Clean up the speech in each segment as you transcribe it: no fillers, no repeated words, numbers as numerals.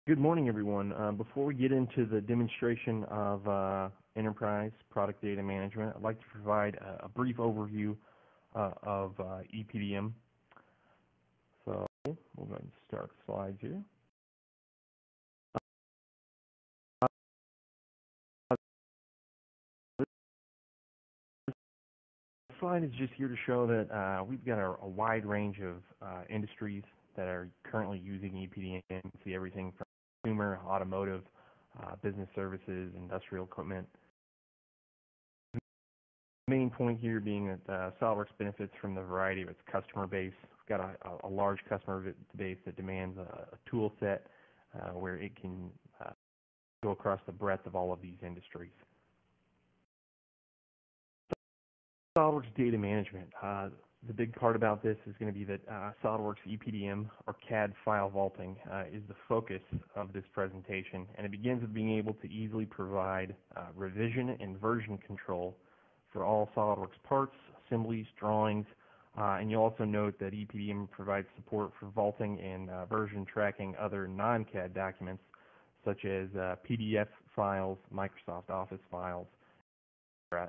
Good morning, everyone. Before we get into the demonstration of enterprise product data management, I'd like to provide a brief overview of EPDM. So we'll go ahead and start the slides here. The slide is just here to show that we've got a wide range of industries that are currently using EPDM. You can see everything from consumer, automotive, business services, industrial equipment. The main point here being that SOLIDWORKS benefits from the variety of its customer base. We've got a large customer base that demands a tool set where it can go across the breadth of all of these industries. SOLIDWORKS data management. The big part about this is going to be that SOLIDWORKS EPDM, or CAD file vaulting, is the focus of this presentation, and it begins with being able to easily provide revision and version control for all SOLIDWORKS parts, assemblies, drawings, and you'll also note that EPDM provides support for vaulting and version tracking other non-CAD documents, such as PDF files, Microsoft Office files.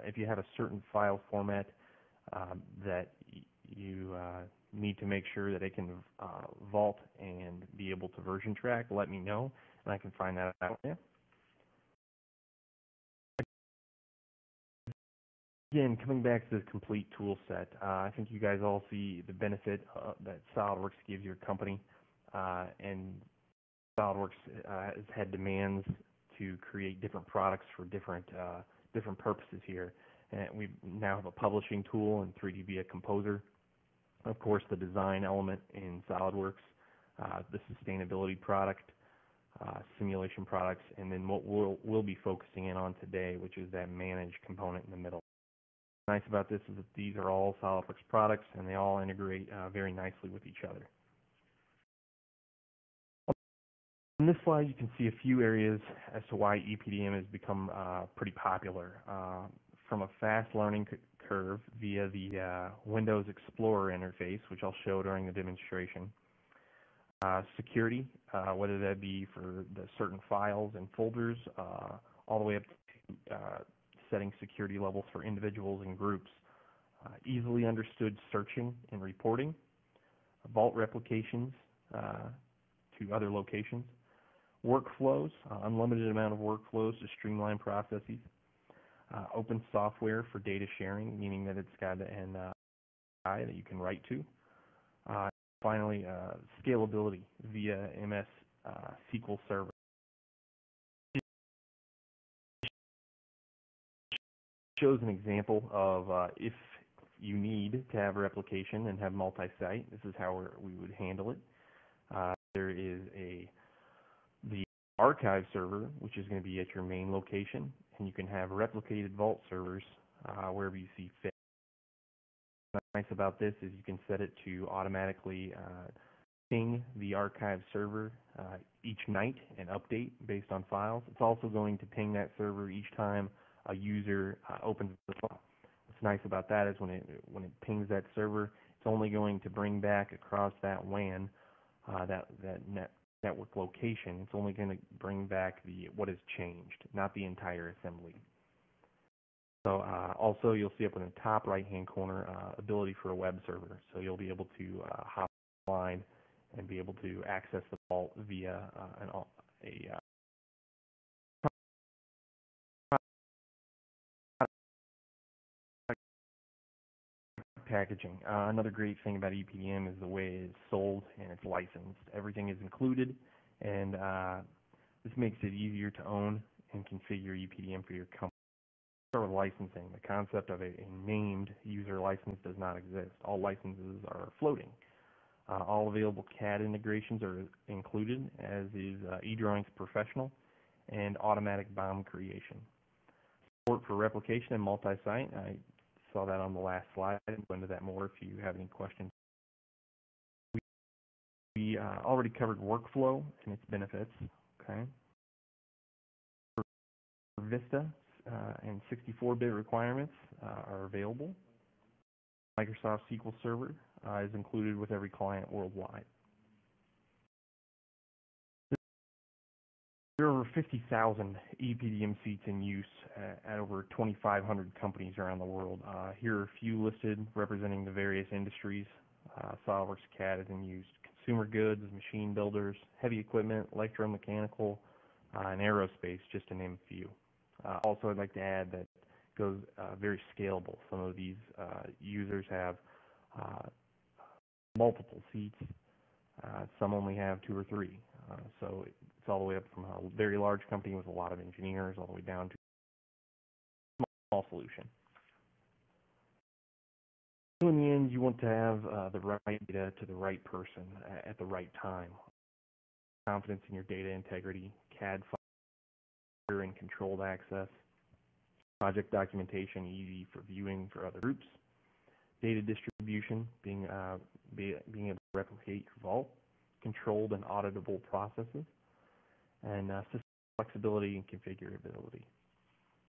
If you have a certain file format that you need to make sure that it can vault and be able to version track, let me know, and I can find that out for you. Again, coming back to the complete tool set, I think you guys all see the benefit that SOLIDWORKS gives your company, and SOLIDWORKS has had demands to create different products for different purposes here. And we now have a publishing tool in 3D Composer, of course the design element in SOLIDWORKS, the sustainability product, simulation products, and then what we'll be focusing in on today, which is that manage component in the middle. What's nice about this is that these are all SOLIDWORKS products and they all integrate very nicely with each other. On this slide, you can see a few areas as to why EPDM has become pretty popular. From a fast learning curve via the Windows Explorer interface, which I'll show during the demonstration. Security, whether that be for the certain files and folders, all the way up to setting security levels for individuals and groups. Easily understood searching and reporting. Vault replications to other locations. Workflows, unlimited amount of workflows to streamline processes. Open software for data sharing, meaning that it's got an API that you can write to. Finally, scalability via MS SQL Server. Shows an example of if you need to have replication and have multi-site, this is how we would handle it. There is the archive server, which is going to be at your main location, and you can have replicated vault servers wherever you see fit. What's nice about this is you can set it to automatically ping the archive server each night and update based on files. It's also going to ping that server each time a user opens the file. What's nice about that is when it pings that server, it's only going to bring back across that WAN, that network location. It's only going to bring back what has changed, not the entire assembly. So also you'll see up in the top right hand corner ability for a web server. So you'll be able to hop online and be able to access the vault via a packaging. Another great thing about EPDM is the way it's sold and it's licensed. Everything is included, and this makes it easier to own and configure EPDM for your company. Start with licensing. The concept of a named user license does not exist. All licenses are floating. All available CAD integrations are included, as is eDrawings Professional and automatic BOM creation. Support for replication and multi-site. I saw that on the last slide. I'll go into that more if you have any questions. We already covered workflow and its benefits. Okay. For Vista and 64-bit requirements are available. Microsoft SQL Server is included with every client worldwide. There are over 50,000 EPDM seats in use at over 2,500 companies around the world. Here are a few listed representing the various industries. SOLIDWORKS CAD is in use consumer goods, machine builders, heavy equipment, electromechanical, and aerospace, just to name a few. Also, I'd like to add that it goes very scalable. Some of these users have multiple seats. Some only have 2 or 3. So it's all the way up from a very large company with a lot of engineers all the way down to a small solution. So in the end, you want to have the right data to the right person at the right time. Confidence in your data integrity, CAD file and controlled access, project documentation easy for viewing for other groups, data distribution, being able to replicate your vault, controlled and auditable processes, and system flexibility and configurability.